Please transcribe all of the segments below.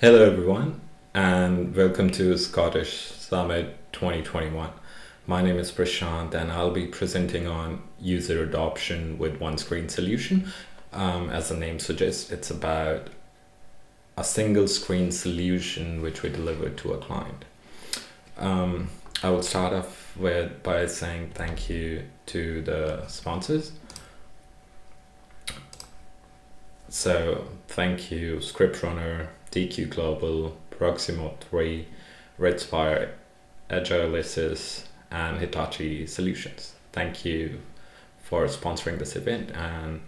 Hello, everyone, and welcome to Scottish Summit 2021. My name is Prashant, and I'll be presenting on user adoption with one screen solution. As the name suggests, it's about a single screen solution which we deliver to a client. I will start off by saying thank you to the sponsors. So thank you, ScriptRunner, DQ Global, Proximo 3, Redspire, Agilisys, and Hitachi Solutions. Thank you for sponsoring this event and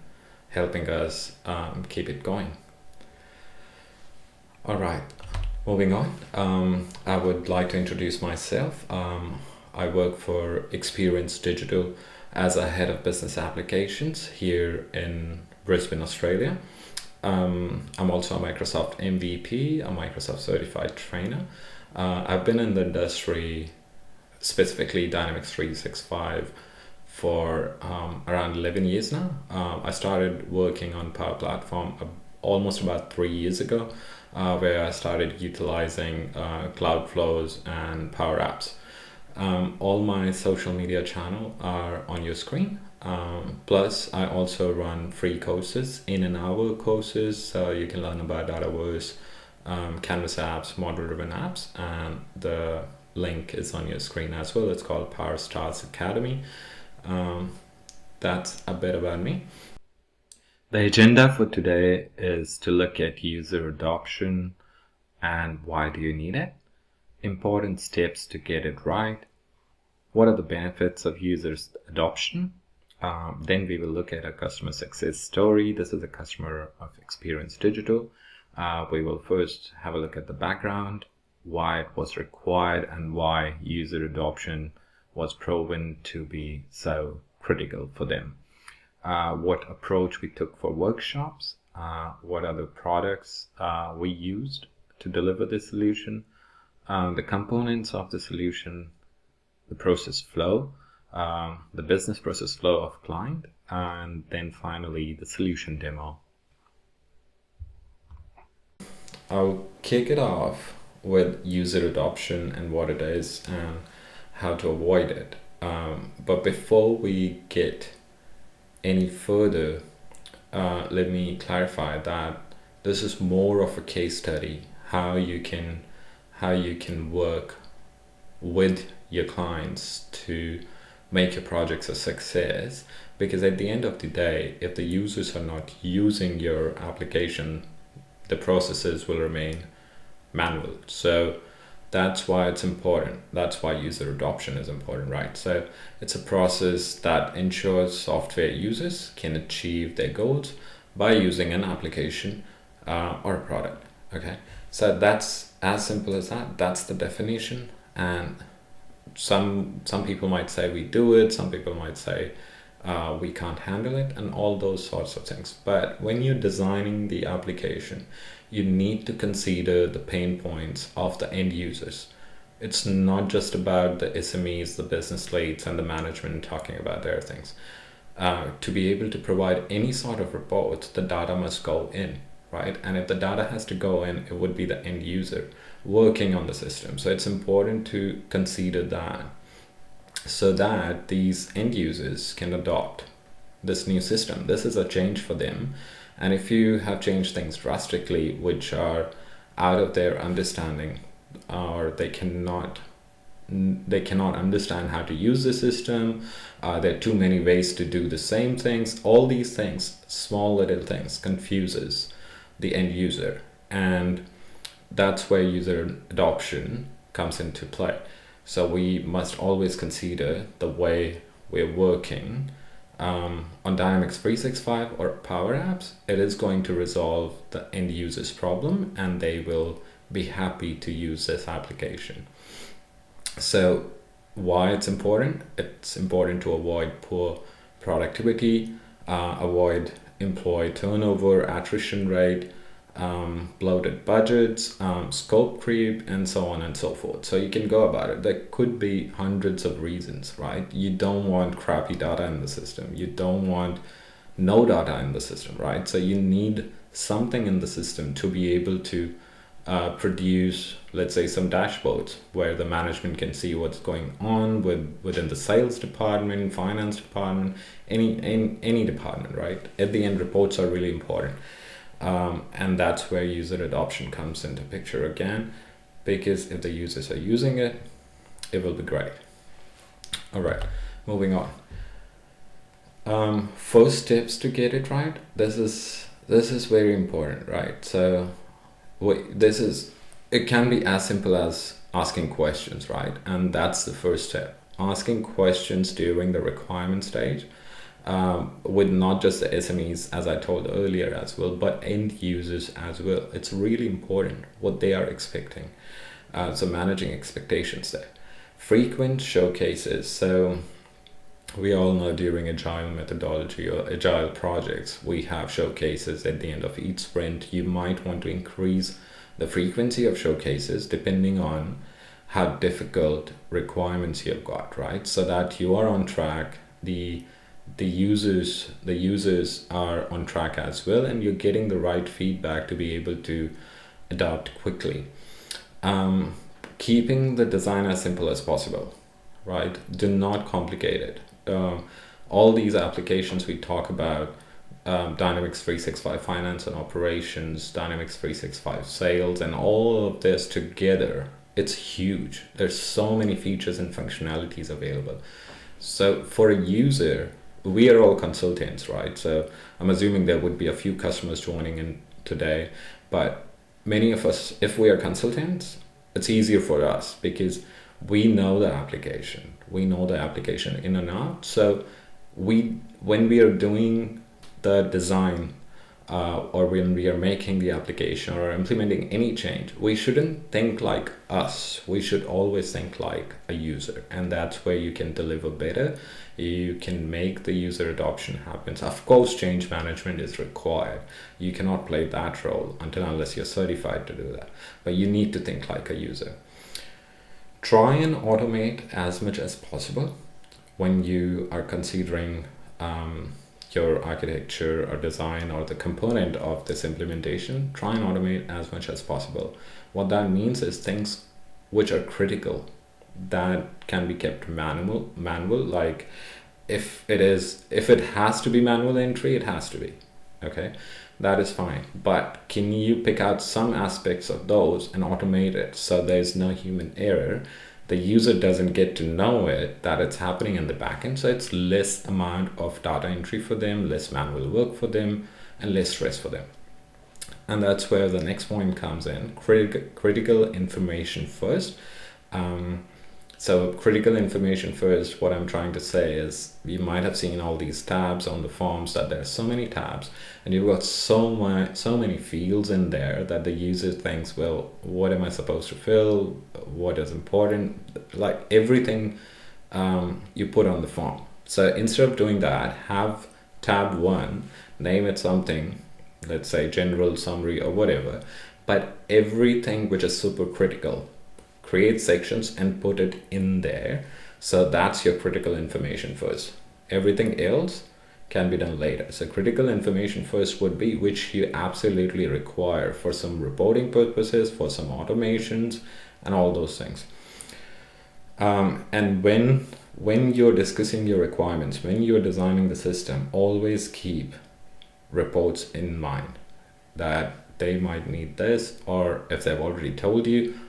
helping us keep it going. All right, moving on. I would like to introduce myself. I work for Experience Digital as a head of business applications here in Brisbane, Australia. I'm also a Microsoft MVP, a Microsoft certified trainer. I've been in the industry, specifically Dynamics 365, for around 11 years now. I started working on Power Platform almost about 3 years ago, where I started utilizing Cloud Flows and Power Apps. All my social media channels are on your screen. Plus, I also run free courses, in-an-hour courses, so you can learn about Dataverse, Canvas apps, model-driven apps, and the link is on your screen as well. It's called Power Stars Academy. That's a bit about me. The agenda for today is to look at user adoption and why do you need it, important steps to get it right, what are the benefits of users adoption. Then we will look at a customer success story. This is a customer of Experience Digital. We will first have a look at the background, why it was required, and why user adoption was proven to be so critical for them. What approach we took for workshops, what are the products we used to deliver this solution, the components of the solution, the process flow, the business process flow of client, and then finally the solution demo. I'll kick it off with user adoption and what it is and how to avoid it. But before we get any further, let me clarify that this is more of a case study, how you can work with your clients to make your projects a success, because at the end of the day, if the users are not using your application, the processes will remain manual. So that's why it's important. That's why user adoption is important, right? So it's a process that ensures software users can achieve their goals by using an application or a product. Okay, so that's as simple as that. That's the definition. And some people might say we do it, some people might say we can't handle it, and all those sorts of things. But when you're designing the application, you need to consider the pain points of the end users. It's not just about the SMEs, the business leads, and the management talking about their things. To be able to provide any sort of report, the data must go in, right? And if the data has to go in, it would be the end user working on the system. So it's important to consider that, so that these end users can adopt this new system. This is a change for them. And if you have changed things drastically, which are out of their understanding, or they cannot understand how to use the system, there are too many ways to do the same things, all these things, small little things, confuses the end user. And that's where user adoption comes into play. So we must always consider the way we're working on Dynamics 365 or Power Apps. It is going to resolve the end user's problem, and they will be happy to use this application. So why it's important? It's important to avoid poor productivity, avoid employee turnover, attrition rate, bloated budgets, scope creep, and so on and so forth. So you can go about it. There could be hundreds of reasons, right? You don't want crappy data in the system. You don't want no data in the system, right? So you need something in the system to be able to produce, let's say, some dashboards where the management can see what's going on within the sales department, finance department, any department, right? At the end, reports are really important. And that's where user adoption comes into picture again, because if the users are using it, it will be great. All right, moving on. First tips to get it right. This is very important, right? So it can be as simple as asking questions, right? And that's the first step. Asking questions during the requirement stage, with not just the SMEs, as I told earlier as well, but end users as well. It's really important what they are expecting. So managing expectations there. Frequent showcases. So we all know during agile methodology or agile projects, we have showcases at the end of each sprint. You might want to increase the frequency of showcases depending on how difficult requirements you've got, right? So that you are on track, the users are on track as well, and you're getting the right feedback to be able to adapt quickly. Keeping the design as simple as possible, right? Do not complicate it. All these applications we talk about, Dynamics 365 Finance and Operations, Dynamics 365 Sales, and all of this together, it's huge. There's so many features and functionalities available. So for a user, we are all consultants, right? So I'm assuming there would be a few customers joining in today, but many of us, if we are consultants, it's easier for us because we know the application. We know the application in and out. So when we are doing the design, or when we are making the application or implementing any change, we shouldn't think like us. We should always think like a user, and that's where you can deliver better. You can make the user adoption happen. Of course, change management is required. You cannot play that role unless you're certified to do that. But you need to think like a user. Try and automate as much as possible when you are considering your architecture or design or the component of this implementation. Try and automate as much as possible. What that means is things which are critical that can be kept manual, like if it has to be manual entry, it has to be, okay, that is fine. But can you pick out some aspects of those and automate it so there's no human error? The user doesn't get to know it, that it's happening in the backend. So it's less amount of data entry for them, less manual work for them, and less stress for them. And that's where the next point comes in. Critical information first. So critical information first, what I'm trying to say is you might have seen all these tabs on the forms, that there's so many tabs and you've got so many fields in there that the user thinks, well, what am I supposed to fill? What is important? Like everything you put on the form. So instead of doing that, have tab 1, name it something, let's say general, summary, or whatever, but everything which is super critical, create sections and put it in there. So that's your critical information first. Everything else can be done later. So critical information first would be which you absolutely require for some reporting purposes, for some automations, and all those things. And when you're discussing your requirements, when you're designing the system, always keep reports in mind that they might need this, or if they've already told you,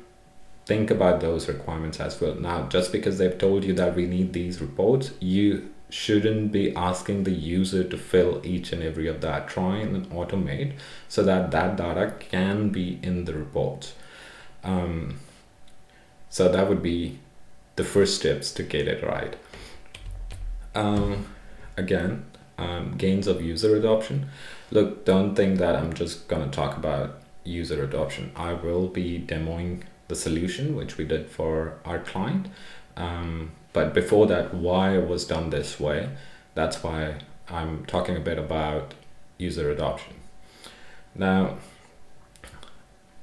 think about those requirements as well. Now, just because they've told you that we need these reports, you shouldn't be asking the user to fill each and every of that. Try and automate so that that data can be in the reports. So that would be the first steps to get it right. Again, gains of user adoption. Look, don't think that I'm just going to talk about user adoption. I will be demoing the solution which we did for our client, but before that, why it was done this way, that's why I'm talking a bit about user adoption. Now,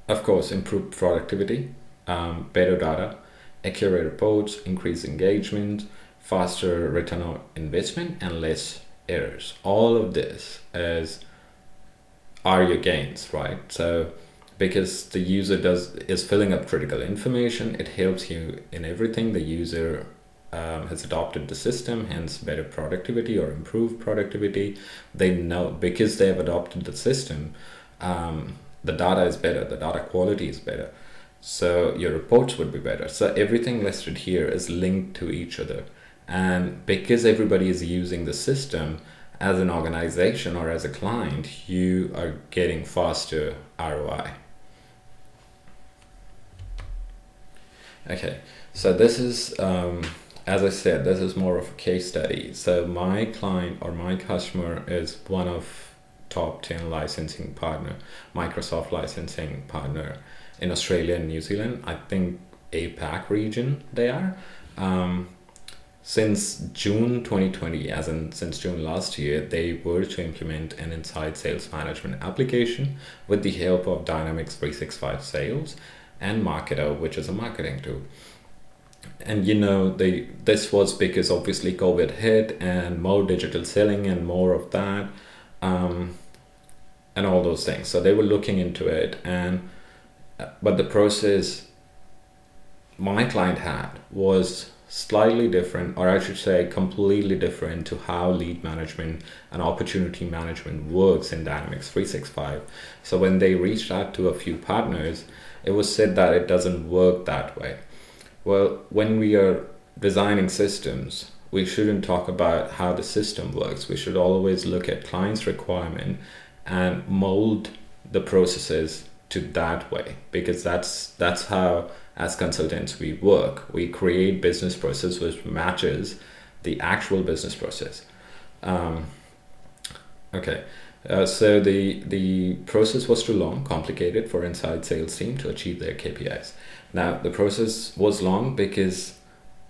of course, improved productivity, better data, accurate reports, increased engagement, faster return on investment, and less errors. All of this are your gains, right? So because the user is filling up critical information. It helps you in everything. The user has adopted the system, hence better productivity or improved productivity. They know because they have adopted the system, the data is better, the data quality is better, so your reports would be better. So everything listed here is linked to each other, and because everybody is using the system, as an organization or as a client, you are getting faster ROI. Okay, so this is, as I said, this is more of a case study. So my client or my customer is one of top 10 licensing partner, Microsoft licensing partner in Australia and New Zealand. I think APAC region they are. Since June 2020, as in since June last year, they were to implement an inside sales management application with the help of Dynamics 365 Sales and Marketer, which is a marketing tool. And this was because obviously COVID hit and more digital selling and more of that, and all those things. So they were looking into it, but the process my client had was slightly different, or I should say completely different, to how lead management and opportunity management works in Dynamics 365. So when they reached out to a few partners, it was said that it doesn't work that way. Well, when we are designing systems, we shouldn't talk about how the system works. We should always look at client's requirement and mold the processes to that way, because that's how, as consultants, we work. We create business process which matches the actual business process. So the process was too long, complicated for inside sales team to achieve their KPIs. Now the process was long because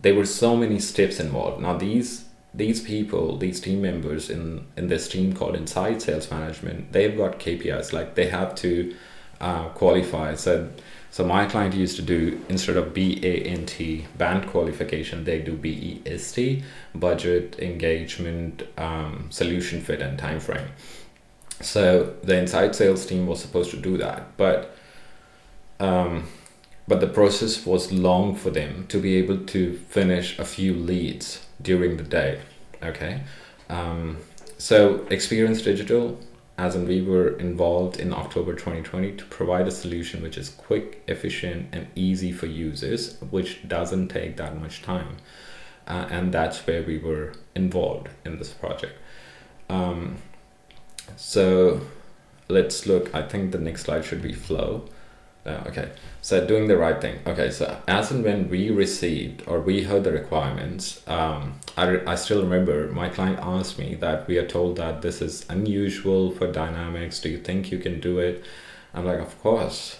there were so many steps involved. Now these people, these team members in this team called inside sales management, they've got KPIs, like they have to qualify. So my client used to do, instead of BANT, band qualification, they do BEST, budget, engagement, solution fit, and time frame. So the inside sales team was supposed to do that, but the process was long for them to be able to finish a few leads during the day. Okay, so Experience Digital, as in we were involved in October 2020 to provide a solution which is quick, efficient, and easy for users, which doesn't take that much time. And that's where we were involved in this project. So let's look, I think the next slide should be flow. Okay, so doing the right thing. Okay, so as and when we received or we heard the requirements, I still remember my client asked me that we are told that this is unusual for Dynamics. Do you think you can do it? I'm like, of course,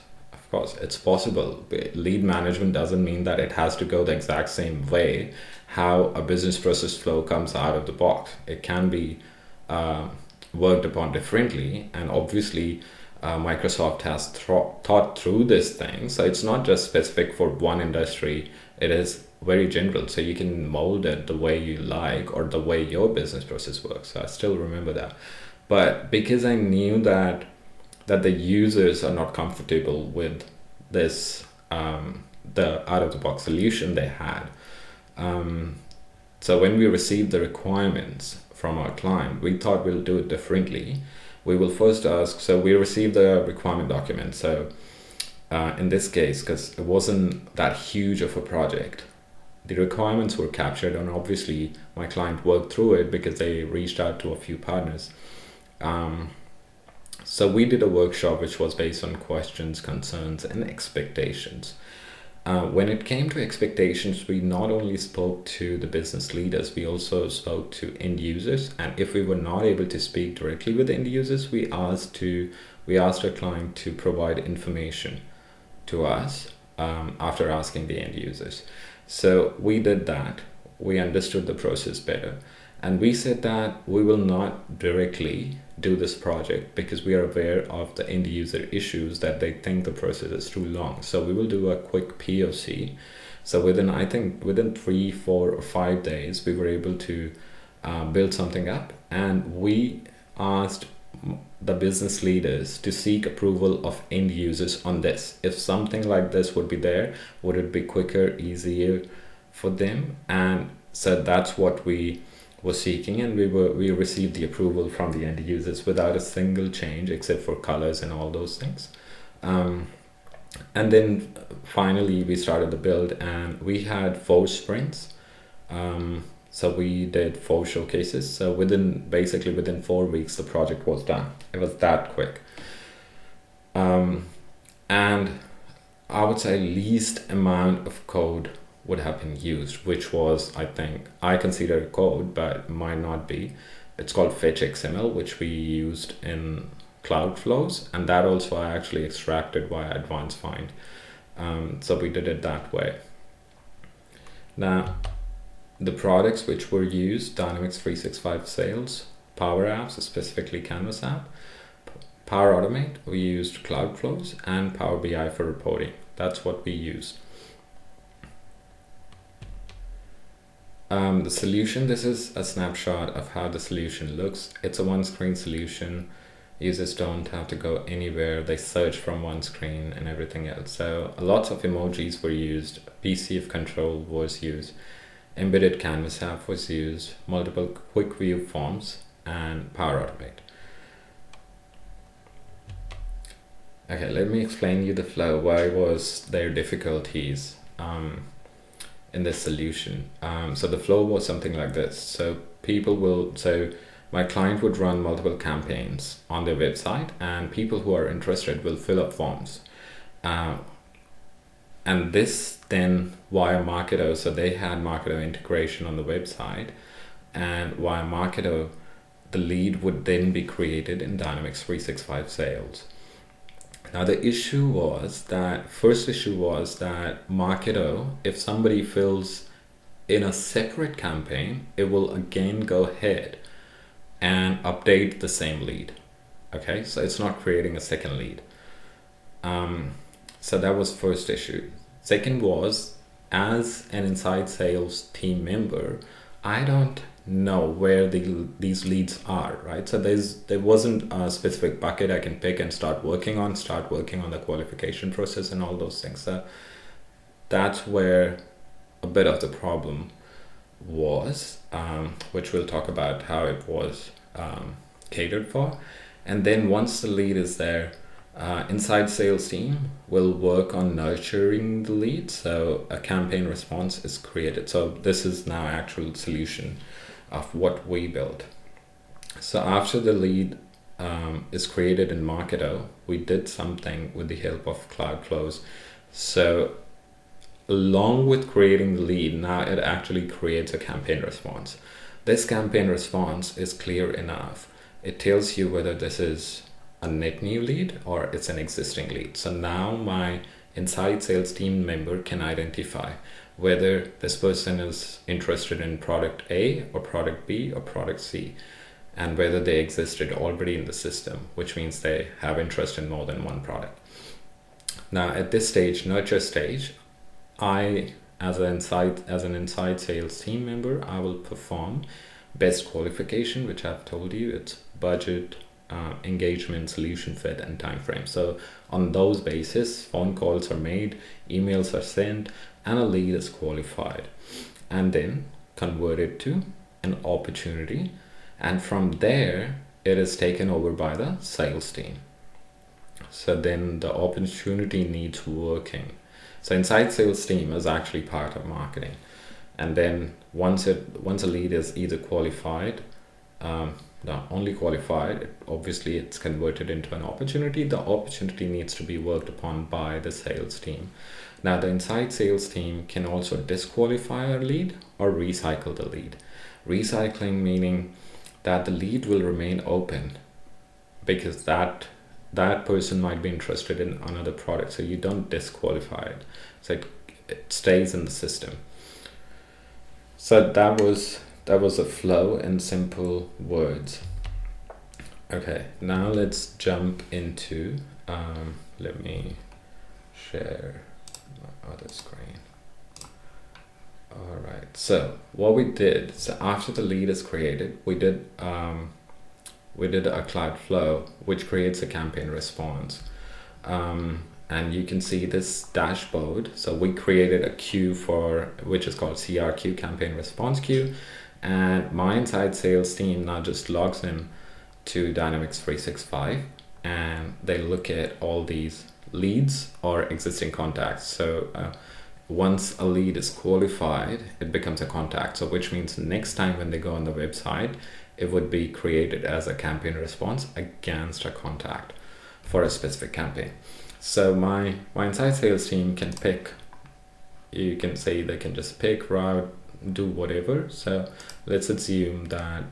it's possible. Lead management doesn't mean that it has to go the exact same way how a business process flow comes out of the box. It can be worked upon differently, and obviously Microsoft has thought through this thing, so it's not just specific for one industry, it is very general, so you can mold it the way you like or the way your business process works. So I still remember that, but because I knew that the users are not comfortable with this, the out-of-the-box solution they had, so when we received the requirements from our client, we thought we'll do it differently. We will first ask, so we received the requirement document. So in this case, because it wasn't that huge of a project, the requirements were captured, and obviously my client worked through it because they reached out to a few partners. So we did a workshop which was based on questions, concerns, and expectations. When it came to expectations, we not only spoke to the business leaders, we also spoke to end users. And if we were not able to speak directly with end users, we asked our client to provide information to us after asking the end users. So we did that. We understood the process better. And we said that we will not directly do this project because we are aware of the end user issues that they think the process is too long. So we will do a quick POC. So within 3, 4, or 5 days, we were able to build something up. And we asked the business leaders to seek approval of end users on this. If something like this would be there, would it be quicker, easier for them? And so that's what we were seeking, and we received the approval from the end users without a single change except for colors and all those things. And then finally we started the build, and we had 4 sprints. So we did 4 showcases. So within 4 weeks, the project was done. It was that quick. And I would say least amount of code would have been used, which was, I think, I consider it code, but might not be. It's called fetch XML, which we used in Cloud Flows, and that also I actually extracted via advanced find. So we did it that way. Now, the products which were used: Dynamics 365 Sales, Power Apps, specifically Canvas app, Power Automate, we used Cloud Flows, and Power BI for reporting. That's what we used. The solution, this is a snapshot of how the solution looks. It's a one-screen solution. Users don't have to go anywhere. They search from one screen and everything else. So lots of emojis were used. PCF control was used. Embedded Canvas app was used. Multiple quick view forms and Power Automate. Okay, let me explain you the flow. Why was there difficulties in this solution? So the flow was something like this. So my client would run multiple campaigns on their website, and people who are interested will fill up forms. And this then via Marketo, so they had Marketo integration on the website, and via Marketo, the lead would then be created in Dynamics 365 Sales. Now the first issue was that Marketo, if somebody fills in a separate campaign, it will again go ahead and update the same lead. Okay, so it's not creating a second lead. So that was first issue. Second was, as an inside sales team member, I don't know where these leads are, right? So there wasn't a specific bucket I can pick and start working on the qualification process and all those things. So that's where a bit of the problem was, which we'll talk about how it was catered for. And then once the lead is there, inside sales team will work on nurturing the lead. So a campaign response is created. So this is now actual solution of what we built. So after the lead is created in Marketo, we did something with the help of Cloud Flows. So along with creating the lead, now it actually creates a campaign response. This campaign response is clear enough. It tells you whether this is a net new lead or it's an existing lead. So now my inside sales team member can identify whether this person is interested in product A or product B or product C, and whether they existed already in the system, which means they have interest in more than one product. Now at this stage, nurture stage, I, as an inside sales team member, I will perform best qualification, which I've told you, it's budget, engagement, solution fit, and time frame. So on those basis, phone calls are made, emails are sent, and a lead is qualified and then converted to an opportunity. And from there, it is taken over by the sales team. So then the opportunity needs working. So inside sales team is actually part of marketing. And then once a lead is either qualified, not only qualified, obviously it's converted into an opportunity. The opportunity needs to be worked upon by the sales team. Now the inside sales team can also disqualify a lead or recycle the lead. Recycling meaning that the lead will remain open because that person might be interested in another product. So you don't disqualify it. So it stays in the system. So that was a flow in simple words. Okay, now let's jump into, let me share my other screen. All right, so what we did, so after the lead is created, we did we did a cloud flow, which creates a campaign response. And you can see this dashboard. So we created a queue which is called CRQ, campaign response queue. And my inside sales team now just logs in to Dynamics 365 and they look at all these leads or existing contacts. So once a lead is qualified, it becomes a contact. So which means next time when they go on the website, it would be created as a campaign response against a contact for a specific campaign. So my inside sales team can pick, you can say they can just pick, route, do whatever. So let's assume that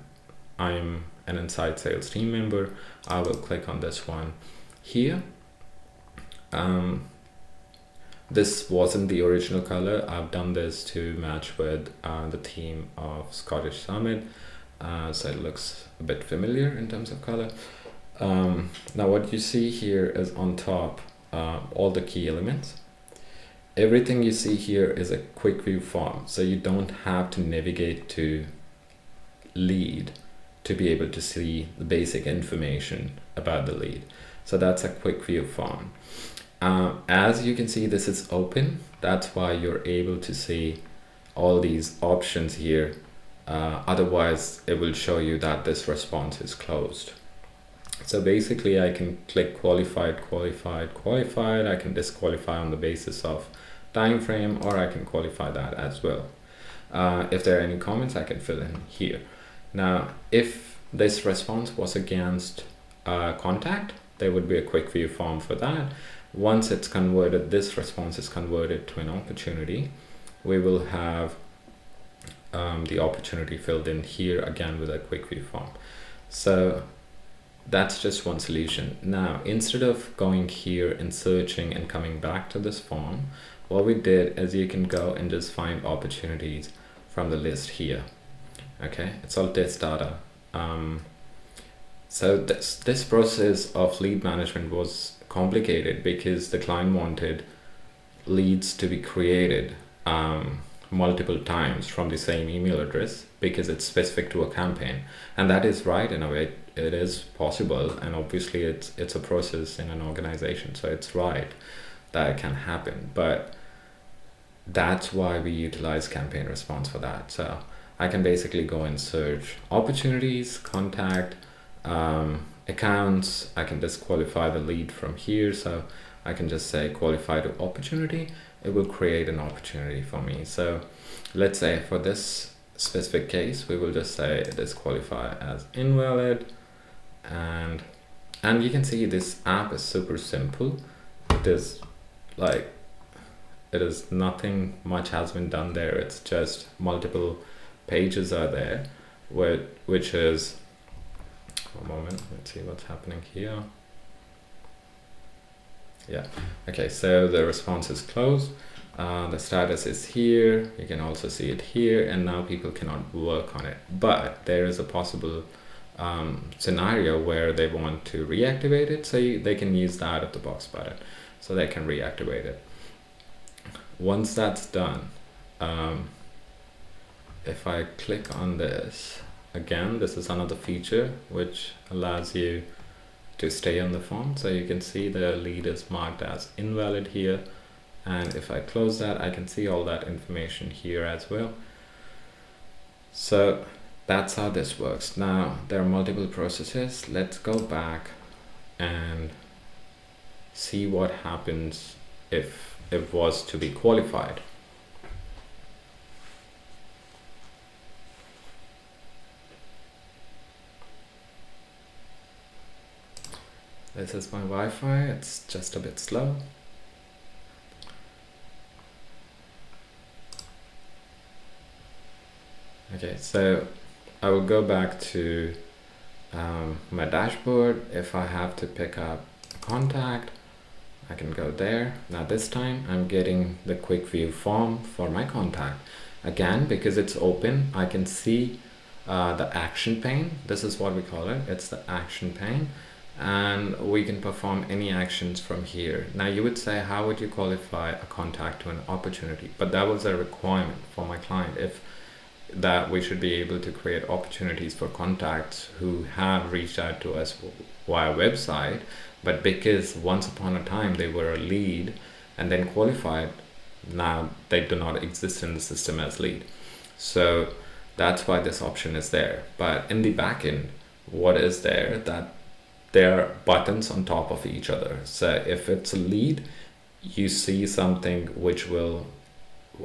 I'm an inside sales team member. I will click on this one here. This wasn't the original color. I've done this to match with the theme of Scottish Summit. So it looks a bit familiar in terms of color. Now what you see here is on top, all the key elements. Everything you see here is a quick view form. So you don't have to navigate to lead to be able to see the basic information about the lead. So that's a quick view form. As you can see, this is open. That's why you're able to see all these options here. Otherwise, it will show you that this response is closed. So basically, I can click qualified, qualified, qualified. I can disqualify on the basis of time frame, or I can qualify that as well. If there are any comments, I can fill in here. Now, if this response was against contact, there would be a quick view form for that. Once it's converted, this response is converted to an opportunity, we will have the opportunity filled in here again with a quick view form. So that's just one solution. Now, instead of going here and searching and coming back to this form, what we did is you can go and just find opportunities from the list here. Okay, it's all test data. So this process of lead management was complicated because the client wanted leads to be created multiple times from the same email address because it's specific to a campaign, and that is right in a way. It is possible, and obviously it's a process in an organization, so it's right that it can happen. But that's why we utilize campaign response for that. So I can basically go and search opportunities, contact, accounts. I can disqualify the lead from here, so I can just say qualify to opportunity. It will create an opportunity for me. So let's say for this specific case, we will just say disqualify as invalid, and you can see this app is super simple. It is nothing much has been done there. It's just multiple pages are there, which is, one moment, let's see what's happening here. Yeah, okay, so the response is closed. The status is here. You can also see it here, and now people cannot work on it. But there is a possible scenario where they want to reactivate it, so they can use the out of the box button, so they can reactivate it. Once that's done, if I click on this, again, this is another feature which allows you to stay on the form. So you can see the lead is marked as invalid here, and if I close that, I can see all that information here as well. So that's how this works. Now there are multiple processes. Let's go back and see what happens if it was to be qualified. This is my Wi-Fi, it's just a bit slow. Okay, so I will go back to my dashboard. If I have to pick up contact, I can go there. Now this time I'm getting the quick view form for my contact. Again, because it's open, I can see the action pane. This is what we call it. It's the action pane. And we can perform any actions from here. Now you would say, how would you qualify a contact to an opportunity? But that was a requirement for my client. that we should be able to create opportunities for contacts who have reached out to us via website, but because once upon a time they were a lead and then qualified, now they do not exist in the system as lead. So that's why this option is there. But in the backend, what is there? That there are buttons on top of each other. So if it's a lead, you see something which will,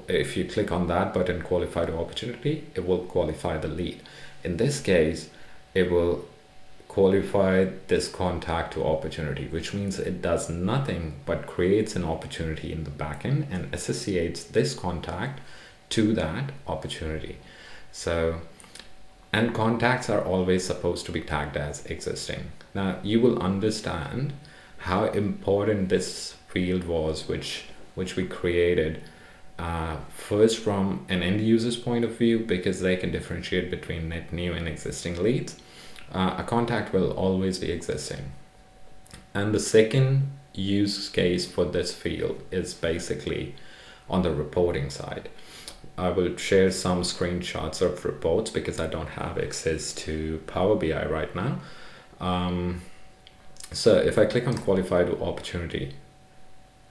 if you click on that button, qualify to opportunity, it will qualify the lead. In this case, it will qualify this contact to opportunity, which means it does nothing but creates an opportunity in the backend and associates this contact to that opportunity. So, and contacts are always supposed to be tagged as existing. Now you will understand how important this field was, which we created first from an end user's point of view, because they can differentiate between net new and existing leads. A contact will always be existing. And the second use case for this field is basically on the reporting side. I will share some screenshots of reports because I don't have access to Power BI right now. So if I click on qualify to opportunity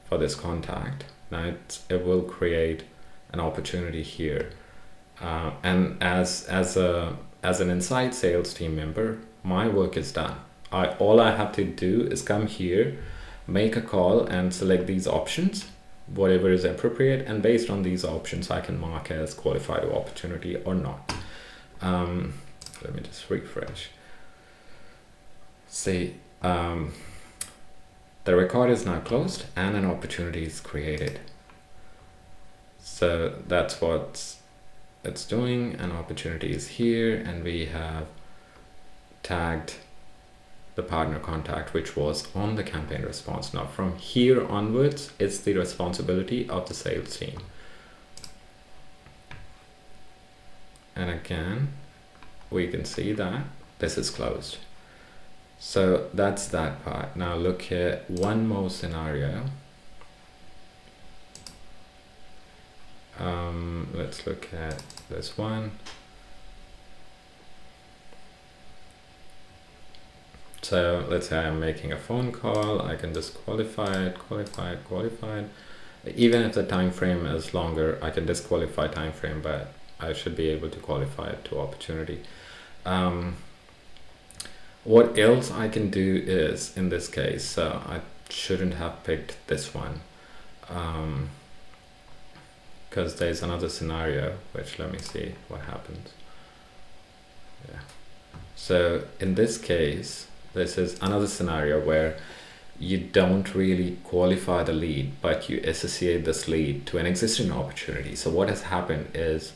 for this contact, now it will create an opportunity here. And as an inside sales team member, my work is done. All I have to do is come here, make a call and select these options, whatever is appropriate, and based on these options I can mark as qualified to opportunity or not. Let me just refresh. See, the record is now closed and an opportunity is created. So that's what it's doing. An opportunity is here, and we have tagged the partner contact, which was on the campaign response. Now from here onwards, it's the responsibility of the sales team. And again, we can see that this is closed. So that's that part. Now look at one more scenario. Let's look at this one. So let's say I'm making a phone call. I can disqualify it, qualify it. Even if the time frame is longer, I can disqualify time frame, but I should be able to qualify it to opportunity. What else I can do is, in this case, I shouldn't have picked this one, because there's another scenario, which let me see what happens. Yeah. So in this case, this is another scenario where you don't really qualify the lead, but you associate this lead to an existing opportunity. So what has happened is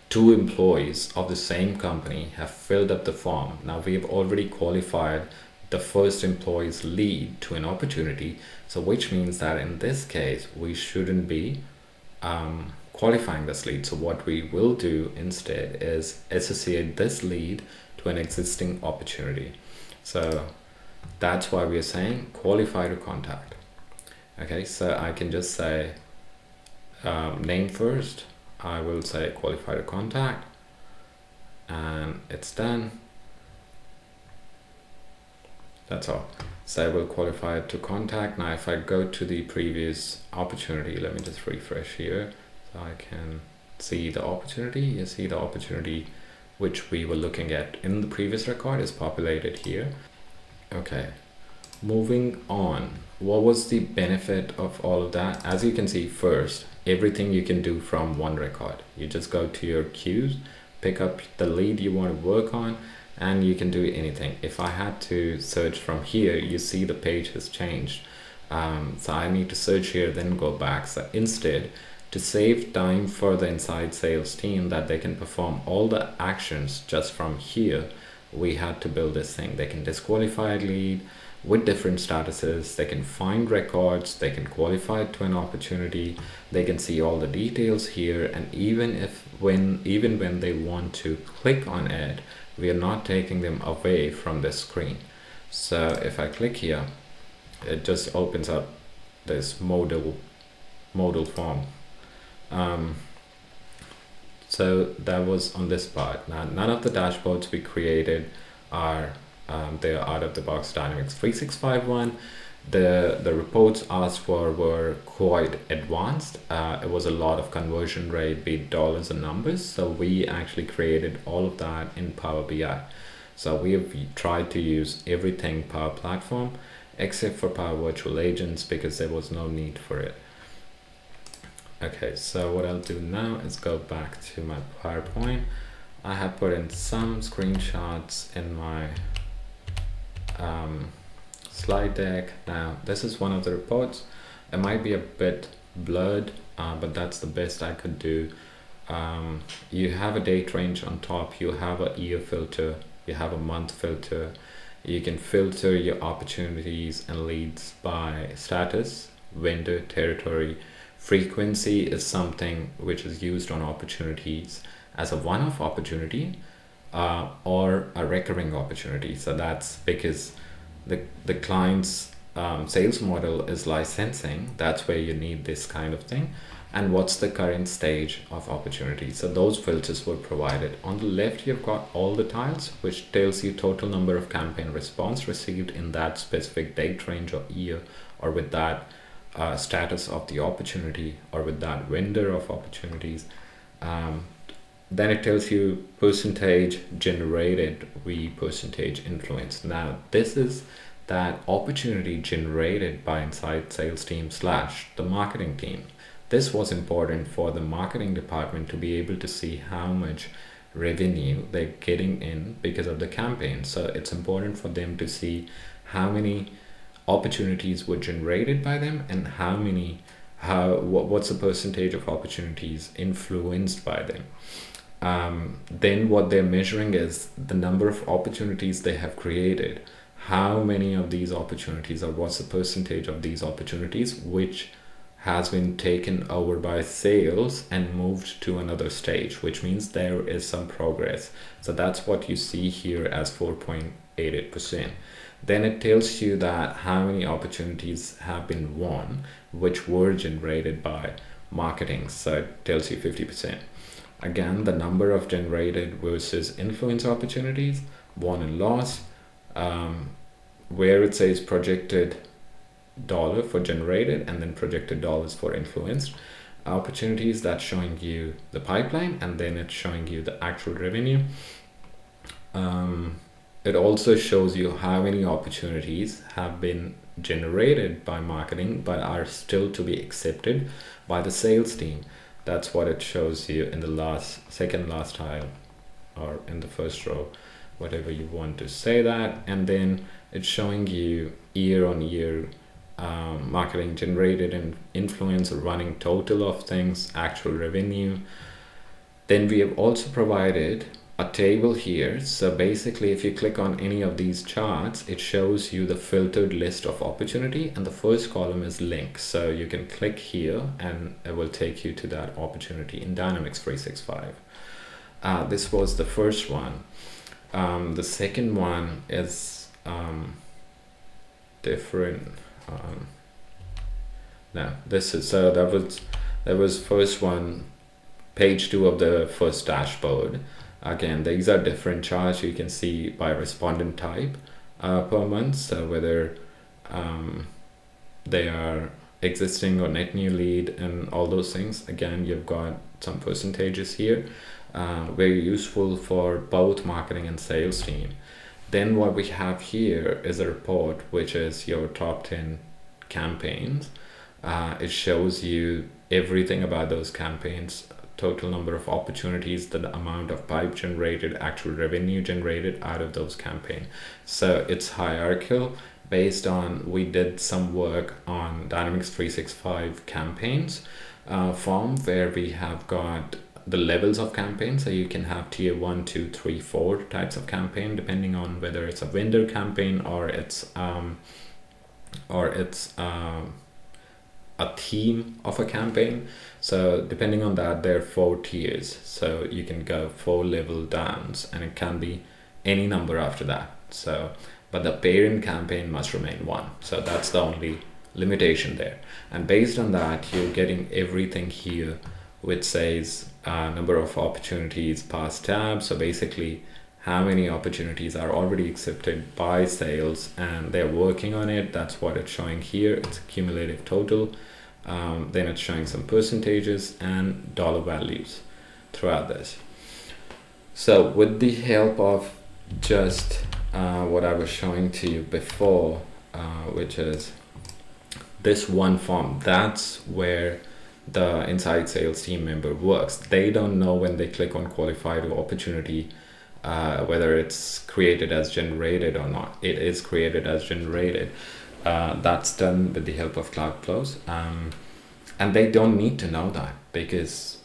two employees of the same company have filled up the form. Now we've already qualified the first employee's lead to an opportunity. So which means that in this case, we shouldn't be qualifying this lead. So what we will do instead is associate this lead to an existing opportunity. So that's why we are saying qualify to contact. Okay, so I can just say name first. I will say qualify to contact, and it's done. That's all. So I will qualify it to contact. Now if I go to the previous opportunity, let me just refresh here so I can see the opportunity. You see the opportunity which we were looking at in the previous record is populated here. Okay, moving on. What was the benefit of all of that? As you can see, first, everything you can do from one record. You just go to your queues, pick up the lead you want to work on, and you can do anything. If I had to search from here, you see the page has changed. So I need to search here, then go back. So instead, to save time for the inside sales team that they can perform all the actions just from here, we had to build this thing. They can disqualify a lead with different statuses, they can find records, they can qualify it to an opportunity, they can see all the details here, and even when they want to click on it, we are not taking them away from this screen. So if I click here, it just opens up this modal form. So that was on this part. Now, none of the dashboards we created are the out-of-the-box Dynamics 365 one. The reports asked for were quite advanced. It was a lot of conversion rate, be it dollars and numbers. So we actually created all of that in Power BI. So we have tried to use everything Power Platform except for Power Virtual Agents because there was no need for it. Okay, so what I'll do now is go back to my PowerPoint. I have put in some screenshots in my slide deck. Now, this is one of the reports. It might be a bit blurred, but that's the best I could do. You have a date range on top, you have a year filter, you have a month filter. You can filter your opportunities and leads by status, vendor, territory. Frequency is something which is used on opportunities as a one-off opportunity or a recurring opportunity. So that's because the client's sales model is licensing. That's where you need this kind of thing. And what's the current stage of opportunity? So those filters were provided. On the left, you've got all the tiles, which tells you total number of campaign response received in that specific date range or year, or with that status of the opportunity, or with that vendor of opportunities. Then it tells you percentage generated, percentage influenced. Now this is that opportunity generated by inside sales team / the marketing team. This was important for the marketing department to be able to see how much revenue they're getting in because of the campaign. So it's important for them to see how many opportunities were generated by them and what's the percentage of opportunities influenced by them. Then what they're measuring is the number of opportunities they have created. How many of these opportunities, or what's the percentage of these opportunities which has been taken over by sales and moved to another stage, which means there is some progress. So that's what you see here as 4.88%. Then it tells you that how many opportunities have been won, which were generated by marketing. So it tells you 50%. Again, the number of generated versus influence opportunities, won and lost, where it says projected dollar for generated and then projected dollars for influenced opportunities. That's showing you the pipeline, and then it's showing you the actual revenue. It also shows you how many opportunities have been generated by marketing but are still to be accepted by the sales team. That's what it shows you in the second last tile, or in the first row, whatever you want to say that. And then it's showing you year on year marketing generated and influence, running total of things, actual revenue. Then we have also provided a table here. So basically, if you click on any of these charts, it shows you the filtered list of opportunity, and the first column is link. So you can click here and it will take you to that opportunity in Dynamics 365. This was the first one. The second one is different. Now this is, so that was first one, page 2 of the first dashboard. Again, these are different charts you can see by respondent type per month. So whether they are existing or net new lead and all those things. Again, you've got some percentages here, very useful for both marketing and sales team. Then what we have here is a report, which is your top 10 campaigns. It shows you everything about those campaigns, total number of opportunities, the amount of pipe generated, actual revenue generated out of those campaigns. So it's hierarchical based on, we did some work on Dynamics 365 campaigns form, where we have got the levels of campaigns. So you can have tier 1, 2, 3, 4 types of campaign, depending on whether it's a vendor campaign or it's a theme of a campaign. So depending on that, there are 4 tiers. So you can go 4 level downs, and it can be any number after that. So, but the parent campaign must remain 1. So that's the only limitation there. And based on that, you're getting everything here, which says number of opportunities past tab. So basically, how many opportunities are already accepted by sales and they're working on it. That's what it's showing here. It's a cumulative total. Then it's showing some percentages and dollar values throughout this. So with the help of just what I was showing to you before, which is this one form, that's where the inside sales team member works. They don't know when they click on qualified opportunity whether it's created as generated or not. It is created as generated. That's done with the help of Cloudflows, and they don't need to know that, because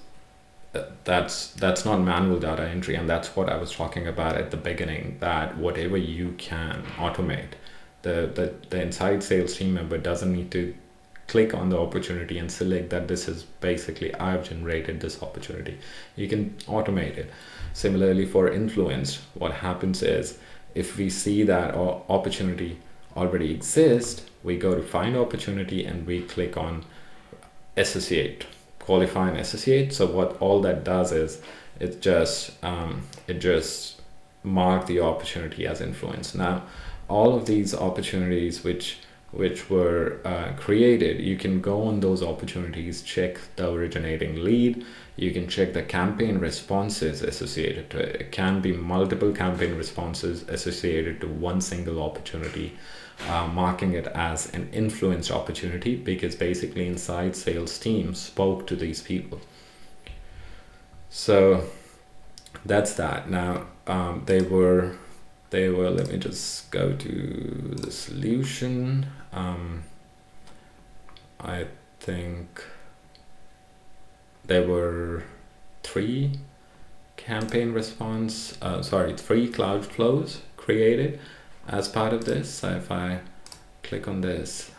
that's not manual data entry, and that's what I was talking about at the beginning, that whatever you can automate, the inside sales team member doesn't need to click on the opportunity and select that this is basically, I've generated this opportunity. You can automate it. Similarly for influence, what happens is, if we see that opportunity already exists, we go to find opportunity and we click on associate, qualify and associate. So what all that does is it just mark the opportunity as influence. Now all of these opportunities which were created, you can go on those opportunities, check the originating lead, you can check the campaign responses associated to it. It can be multiple campaign responses associated to one single opportunity, marking it as an influenced opportunity, because basically inside sales team spoke to these people. So that's that. Now they were, let me just go to the solution. I think there were three cloud flows created as part of this. So if I click on this,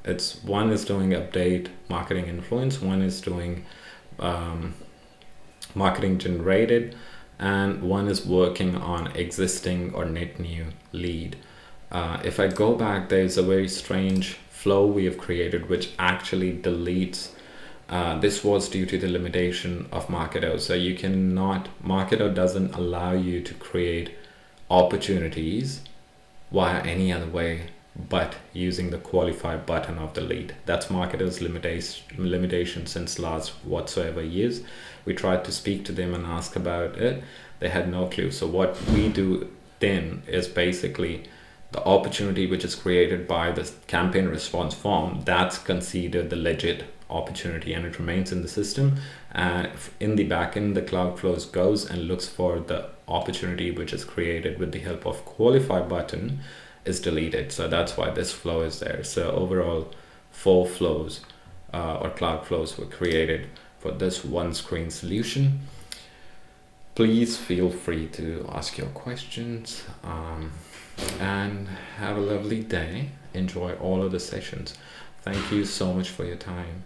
it's one is doing update marketing influence, one is doing marketing generated, and one is working on existing or net new lead. If I go back, there's a very strange flow we have created which actually deletes. This was due to the limitation of Marketo. So you cannot, Marketo doesn't allow you to create opportunities via any other way but using the qualify button of the lead. That's Marketo's limitation since last whatsoever years. We tried to speak to them and ask about it. They had no clue. So what we do then is basically the opportunity which is created by the campaign response form, that's considered the legit opportunity and it remains in the system. And in the backend, the Cloudflows goes and looks for the opportunity which is created with the help of qualify button is deleted. So that's why this flow is there. So overall 4 flows or Cloudflows were created for this one screen solution. Please feel free to ask your questions and have a lovely day. Enjoy all of the sessions. Thank you so much for your time.